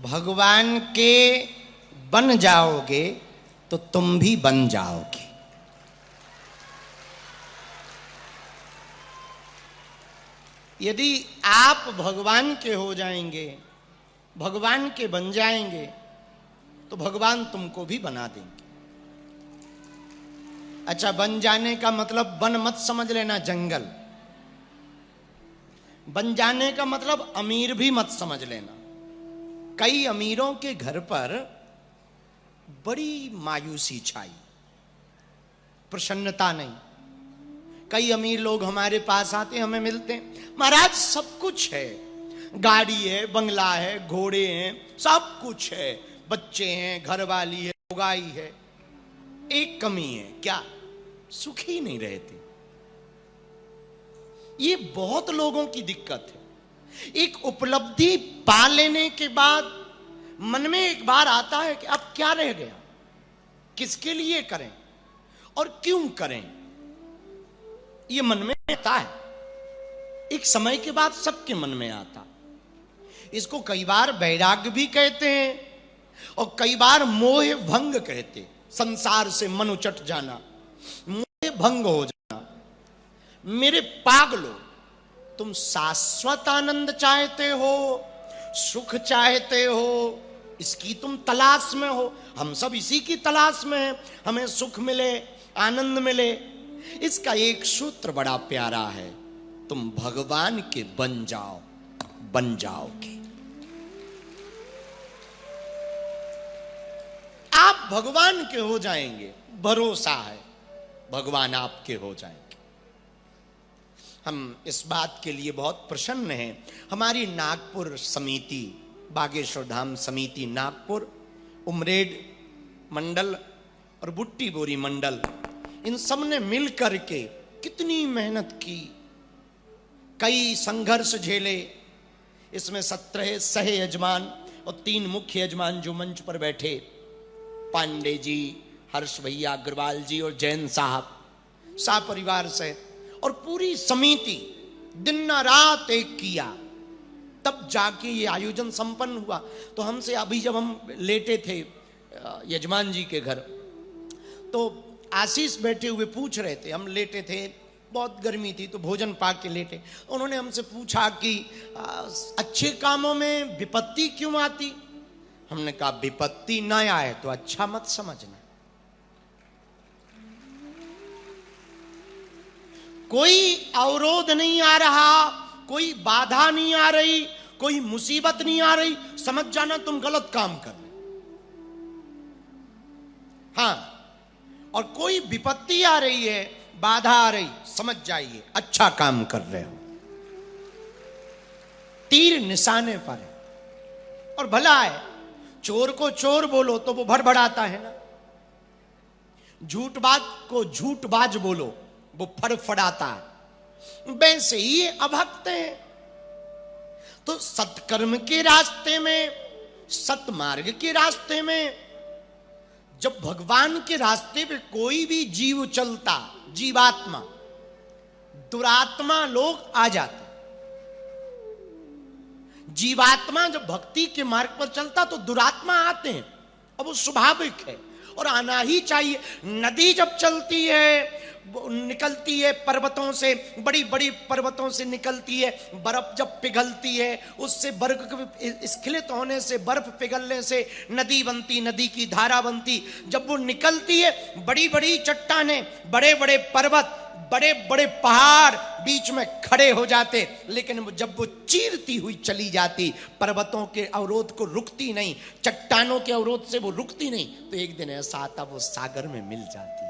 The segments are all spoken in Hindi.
भगवान के बन जाओगे तो तुम भी बन जाओगे। यदि आप भगवान के हो जाएंगे, भगवान के बन जाएंगे, तो भगवान तुमको भी बना देंगे। अच्छा, बन जाने का मतलब वन मत समझ लेना, जंगल। बन जाने का मतलब अमीर भी मत समझ लेना। कई अमीरों के घर पर बड़ी मायूसी छाई, प्रसन्नता नहीं। कई अमीर लोग हमारे पास आते, हमें मिलते हैं, महाराज सब कुछ है, गाड़ी है, बंगला है, घोड़े हैं, सब कुछ है, बच्चे हैं, घरवाली है, उगाई है, एक कमी है, क्या? सुखी नहीं रहते। ये बहुत लोगों की दिक्कत है। एक उपलब्धि पा लेने के बाद मन में एक बार आता है कि अब क्या रह गया, किसके लिए करें और क्यों करें, ये मन में आता है। एक समय के बाद सबके मन में आता। इसको कई बार वैराग्य भी कहते हैं और कई बार मोह भंग कहते। संसार से मन उचट जाना, मोह भंग हो जाना। मेरे पागलो, तुम शाश्वत आनंद चाहते हो, सुख चाहते हो, इसकी तुम तलाश में हो। हम सब इसी की तलाश में हैं, हमें सुख मिले, आनंद मिले। इसका एक सूत्र बड़ा प्यारा है, तुम भगवान के बन जाओ, बन जाओगे। आप भगवान के हो जाएंगे, भरोसा है, भगवान आपके हो जाएंगे। हम इस बात के लिए बहुत प्रसन्न हैं। हमारी नागपुर समिति, बागेश्वर धाम समिति नागपुर, उमरेड मंडल और बुट्टी बोरी मंडल, इन सब ने मिल करके कितनी मेहनत की, कई संघर्ष झेले। इसमें 17 सह यजमान और 3 मुख्य यजमान जो मंच पर बैठे, पांडे जी, हर्ष भैया अग्रवाल जी और जैन साहब, परिवार से और पूरी समिति दिन रात एक किया, तब जाके ये आयोजन संपन्न हुआ। तो हमसे अभी जब हम लेटे थे यजमान जी के घर, तो आशीष बैठे हुए पूछ रहे थे, हम लेटे थे, बहुत गर्मी थी तो भोजन पा के लेटे। उन्होंने हमसे पूछा कि अच्छे कामों में विपत्ति क्यों आती? हमने कहा विपत्ति न आए तो अच्छा मत समझना। कोई अवरोध नहीं आ रहा, कोई बाधा नहीं आ रही, कोई मुसीबत नहीं आ रही, समझ जाना तुम गलत काम कर रहे। हां, और कोई विपत्ति आ रही है, बाधा आ रही, समझ जाइए अच्छा काम कर रहे हो। तीर निशाने पर है। और भला है, चोर को चोर बोलो तो वो भड़बड़ाता है ना, झूठबाज को झूठबाज बोलो वो फड़फड़ाता है। वैसे ही अभक्त है। तो सत्कर्म के रास्ते में, सतमार्ग के रास्ते में, जब भगवान के रास्ते पे कोई भी जीव चलता, जीवात्मा, दुरात्मा लोग आ जाते। जीवात्मा जब भक्ति के मार्ग पर चलता तो दुरात्मा आते हैं, अब वो स्वाभाविक है और आना ही चाहिए। नदी जब चलती है, निकलती है पर्वतों से, बड़ी बड़ी पर्वतों से निकलती है, बर्फ जब पिघलती है, उससे बर्फ स्खलित होने से, बर्फ पिघलने से नदी बनती, नदी की धारा बनती। जब वो निकलती है, बड़ी बड़ी चट्टानें, बड़े बड़े पर्वत, बड़े बड़े पहाड़ बीच में खड़े हो जाते, लेकिन जब वो चीरती हुई चली जाती, पर्वतों के अवरोध को रुकती नहीं, चट्टानों के अवरोध से वो रुकती नहीं, तो एक दिन ऐसा आता वो सागर में मिल जाती है,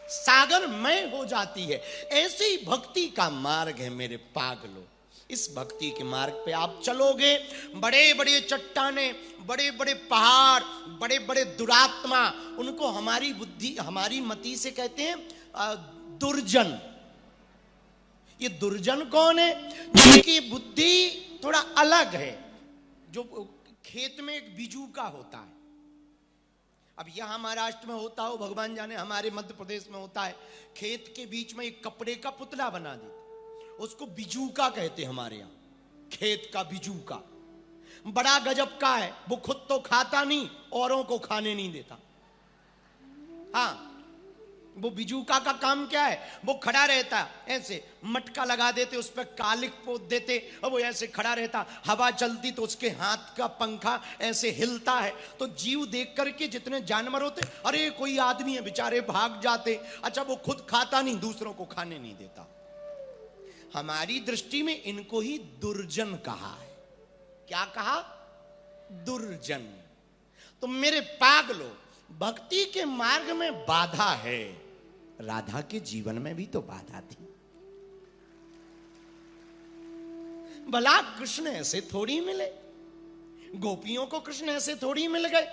सागर में हो जाती है। ऐसी ही भक्ति का मार्ग है मेरे पागलों। इस भक्ति के मार्ग पे आप चलोगे, बड़े बड़े चट्टाने, बड़े बड़े पहाड़, बड़े बड़े दुरात्मा, उनको हमारी बुद्धि, हमारी मति से कहते हैं दुर्जन। ये दुर्जन कौन है? जिनकी बुद्धि थोड़ा अलग है, जो खेत में एक बिजू का होता है। अब यहां महाराष्ट्र में होता हो भगवान जाने, हमारे मध्य प्रदेश में होता है, खेत के बीच में एक कपड़े का पुतला बना देते, उसको बिजूका कहते हमारे यहां, खेत का बिजूका। बड़ा गजब का है, वो खुद तो खाता नहीं, औरों को खाने नहीं देता। हाँ, वो बिजूका का काम क्या है, वो खड़ा रहता ऐसे, मटका लगा देते, उस पर कालिक पोत देते और वो ऐसे खड़ा रहता, हवा चलती तो उसके हाथ का पंखा ऐसे हिलता है, तो जीव देख करके जितने जानवर होते, अरे कोई आदमी है, बेचारे भाग जाते। अच्छा, वो खुद खाता नहीं, दूसरों को खाने नहीं देता। हमारी दृष्टि में इनको ही दुर्जन कहा है। क्या कहा? दुर्जन। तो मेरे पागलो, भक्ति के मार्ग में बाधा है, राधा के जीवन में भी तो बाधा थी। भला कृष्ण ऐसे थोड़ी मिले, गोपियों को कृष्ण ऐसे थोड़ी मिल गए।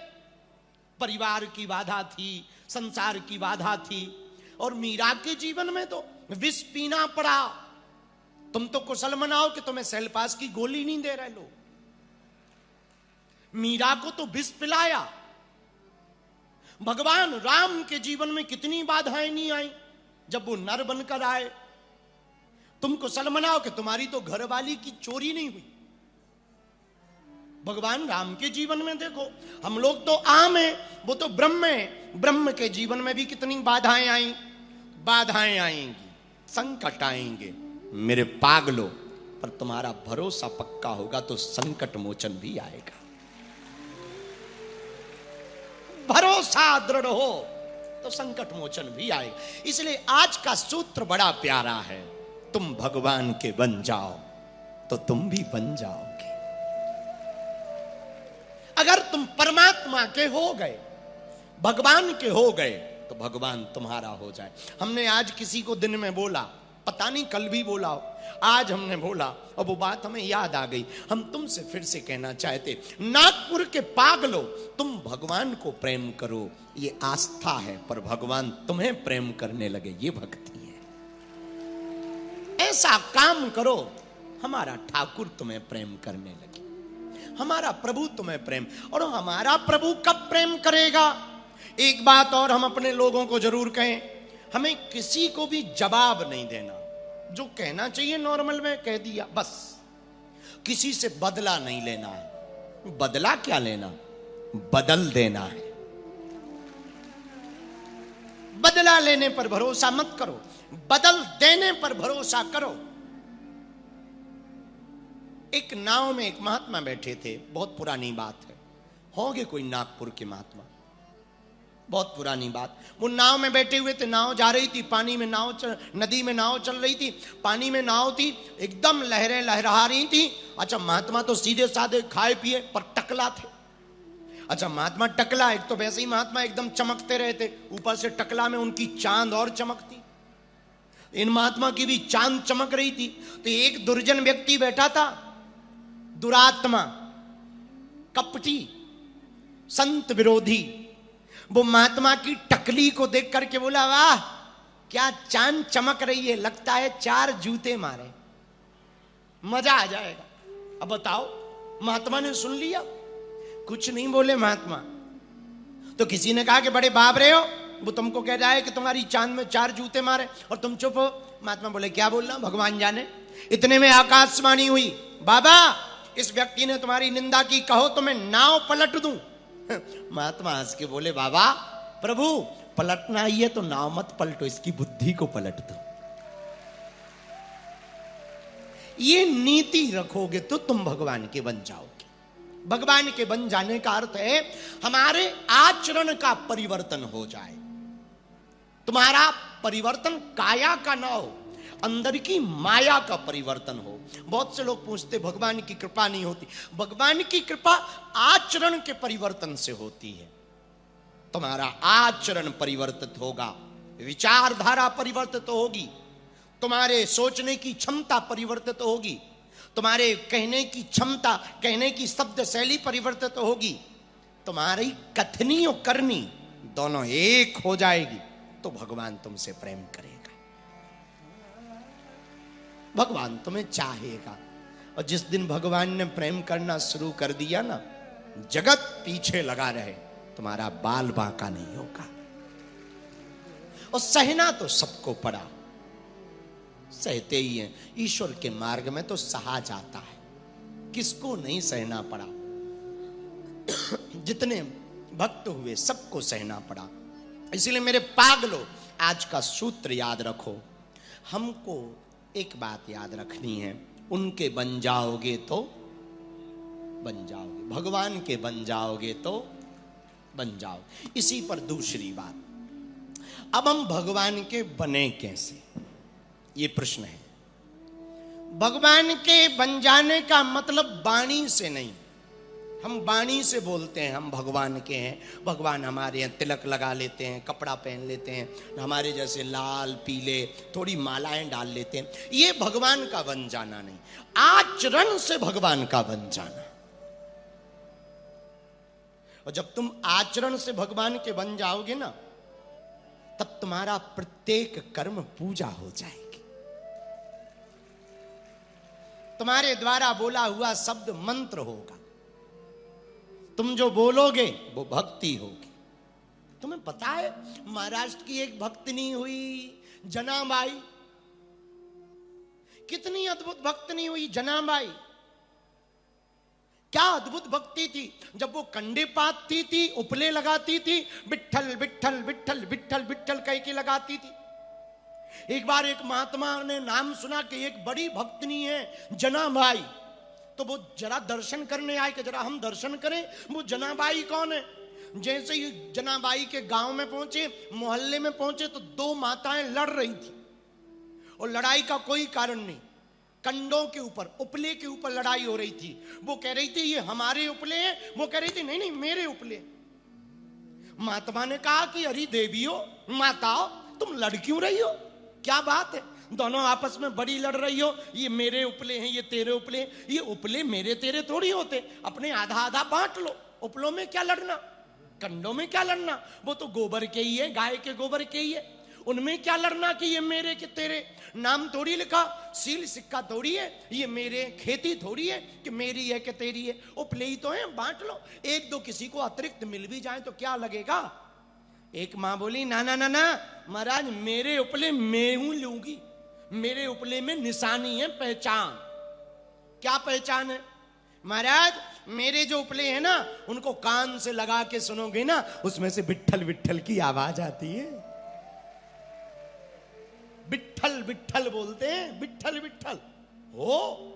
परिवार की बाधा थी, संसार की बाधा थी, और मीरा के जीवन में तो विष पीना पड़ा। तुम तो कुशल मनाओ कि तुम्हें सेल्पास की गोली नहीं दे रहे लोग, मीरा को तो विष पिलाया। भगवान राम के जीवन में कितनी बाधाएं नहीं आई जब वो नर बनकर आए। तुम कुशल मनाओ कि तुम्हारी तो घरवाली की चोरी नहीं हुई। भगवान राम के जीवन में देखो, हम लोग तो आम है, वो तो ब्रह्म है। ब्रह्म के जीवन में भी कितनी बाधाएं आई। बाधाएं आएंगी, संकट आएंगे, मेरे पागलो, पर तुम्हारा भरोसा पक्का होगा तो संकट मोचन भी आएगा। भरोसा दृढ़ हो तो संकट मोचन भी आएगा। इसलिए आज का सूत्र बड़ा प्यारा है, तुम भगवान के बन जाओ तो तुम भी बन जाओगे। अगर तुम परमात्मा के हो गए, भगवान के हो गए, तो भगवान तुम्हारा हो जाए। हमने आज किसी को दिन में बोला, पता नहीं कल भी बोला हो, आज हमने बोला और वो बात हमें याद आ गई। हम तुमसे फिर से कहना चाहते, नागपुर के पागलो, तुम भगवान को प्रेम करो, ये आस्था है, पर भगवान तुम्हें प्रेम करने लगे, ये भक्ति है। ऐसा काम करो हमारा ठाकुर तुम्हें प्रेम करने लगे, हमारा प्रभु तुम्हें प्रेम। और हमारा प्रभु कब प्रेम करेगा? एक बात और हम अपने लोगों को जरूर कहें, हमें किसी को भी जवाब नहीं देना। जो कहना चाहिए नॉर्मल में कह दिया बस। किसी से बदला नहीं लेना है। बदला क्या लेना? बदल देना है। बदला लेने पर भरोसा मत करो, बदल देने पर भरोसा करो। एक नाव में एक महात्मा बैठे थे, बहुत पुरानी बात है, होंगे कोई नागपुर के महात्मा, बहुत पुरानी बात। वो नाव में बैठे हुए थे, नाव जा रही थी, पानी में नाव नदी में नाव चल रही थी, पानी में नाव थी, एकदम लहरें लहरा रही थी। अच्छा, महात्मा तो सीधे साधे खाए पिए पर टकला थे। अच्छा, महात्मा टकला, एक तो वैसे ही महात्मा एकदम चमकते रहते, ऊपर से टकला में उनकी चांद और चमकती। इन महात्मा की भी चांद चमक रही थी। तो एक दुर्जन व्यक्ति बैठा था, दुरात्मा, कपटी, संत विरोधी। वो महात्मा की टकली को देख करके बोला, वाह क्या चांद चमक रही है, लगता है 4 जूते मारे, मजा आ जाएगा। अब बताओ, महात्मा ने सुन लिया, कुछ नहीं बोले महात्मा। तो किसी ने कहा कि बड़े बाबरे हो, वो तुमको कह रहा है कि तुम्हारी चांद में 4 जूते मारे और तुम चुप हो। महात्मा बोले, क्या बोल रहा हूं, भगवान जाने। इतने में आकाशवाणी हुई, बाबा इस व्यक्ति ने तुम्हारी निंदा की, कहो तो मैं नाव पलट दूं। महात्मा हंस के बोले, बाबा प्रभु पलटना ही है तो नाव मत पलटो, इसकी बुद्धि को पलट दो। ये नीति रखोगे तो तुम भगवान के बन जाओगे। भगवान के बन जाने का अर्थ है हमारे आचरण का परिवर्तन हो जाए। तुम्हारा परिवर्तन काया का ना हो, अंदर की माया का परिवर्तन हो। बहुत से लोग पूछते भगवान की कृपा नहीं होती। भगवान की कृपा आचरण के परिवर्तन से होती है। तुम्हारा आचरण परिवर्तित होगा, विचारधारा परिवर्तित होगी, तुम्हारे सोचने की क्षमता परिवर्तित होगी, तुम्हारे कहने की क्षमता, कहने की शब्द शैली परिवर्तित होगी, तुम्हारी कथनी और करनी दोनों एक हो जाएगी, तो भगवान तुमसे प्रेम करेगा, भगवान तुम्हें चाहेगा। और जिस दिन भगवान ने प्रेम करना शुरू कर दिया ना, जगत पीछे लगा रहे, तुम्हारा बाल बांका नहीं होगा। और सहना तो सबको पड़ा, सहते ही हैं। ईश्वर के मार्ग में तो सहा जाता है। किसको नहीं सहना पड़ा? जितने भक्त हुए सबको सहना पड़ा। इसलिए मेरे पागलों, आज का सूत्र याद रखो। हमको एक बात याद रखनी है, उनके बन जाओगे तो बन जाओगे, भगवान के बन जाओगे तो बन जाओ। इसी पर दूसरी बात, अब हम भगवान के बने कैसे, ये प्रश्न है। भगवान के बन जाने का मतलब वाणी से नहीं। हम वाणी से बोलते हैं हम भगवान के हैं, भगवान हमारे हैं, तिलक लगा लेते हैं, कपड़ा पहन लेते हैं, हमारे जैसे लाल पीले थोड़ी मालाएं डाल लेते हैं, ये भगवान का बन जाना नहीं। आचरण से भगवान का बन जाना। और जब तुम आचरण से भगवान के बन जाओगे ना, तब तुम्हारा प्रत्येक कर्म पूजा हो जाएगी। तुम्हारे द्वारा बोला हुआ शब्द मंत्र होगा। तुम जो बोलोगे वो भक्ति होगी। तुम्हें पता है महाराष्ट्र की एक भक्तनी हुई जनाबाई, कितनी अद्भुत भक्तनी हुई जनाबाई। क्या अद्भुत भक्ति थी। जब वो कंडे पाती थी, उपले लगाती थी, विठ्ठल विठ्ठल विठ्ठल विठ्ठल विठ्ठल कह के लगाती थी। एक बार एक महात्मा ने नाम सुना कि एक बड़ी भक्तनी है जनाबाई, तो वो जरा दर्शन करने आए कि जरा हम दर्शन करें वो जनाबाई कौन है। जैसे ही जनाबाई के गांव में पहुंचे, मोहल्ले में पहुंचे, तो दो माताएं लड़ रही थी और लड़ाई का कोई कारण नहीं, कंडों के ऊपर, उपले के ऊपर लड़ाई हो रही थी। वो कह रही थी ये हमारे उपले हैं, वो कह रही थी नहीं नहीं मेरे उपले। महात्मा ने कहा कि अरे देवियों माताओं तुम लड़ क्यों रही हो, क्या बात है, दोनों आपस में बड़ी लड़ रही हो, ये मेरे उपले हैं ये तेरे उपले हैं। ये उपले मेरे तेरे थोड़ी होते, अपने आधा आधा बांट लो। उपलों में क्या लड़ना, कंडों में क्या लड़ना, वो तो गोबर के ही है, गाय के गोबर के ही है, उनमें क्या लड़ना कि ये मेरे के तेरे। नाम थोड़ी लिखा, सील सिक्का थोड़ी है, ये मेरे खेती थोड़ी है कि मेरी है कि तेरी है। उपले ही तो है, बांट लो। एक दो किसी को अतिरिक्त मिल भी जाए तो क्या लगेगा। एक मां बोली ना ना ना ना महाराज, मेरे उपले मैं हूं लूंगी, मेरे उपले में निशानी है, पहचान। क्या पहचान है महाराज, मेरे जो उपले हैं ना उनको कान से लगा के सुनोगे ना, उसमें से विठ्ठल विठ्ठल की आवाज आती है। विठ्ठल विठ्ठल बोलते हैं, विठ्ठल विठ्ठल हो।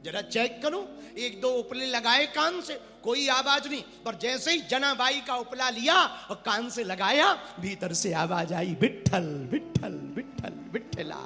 जरा चेक करूं, एक दो उपले लगाए कान से, कोई आवाज नहीं, पर जैसे ही जनाबाई का उपला लिया और कान से लगाया, भीतर से आवाज आई विठ्ठल विठ्ठल विठ्ठल विठ्ठला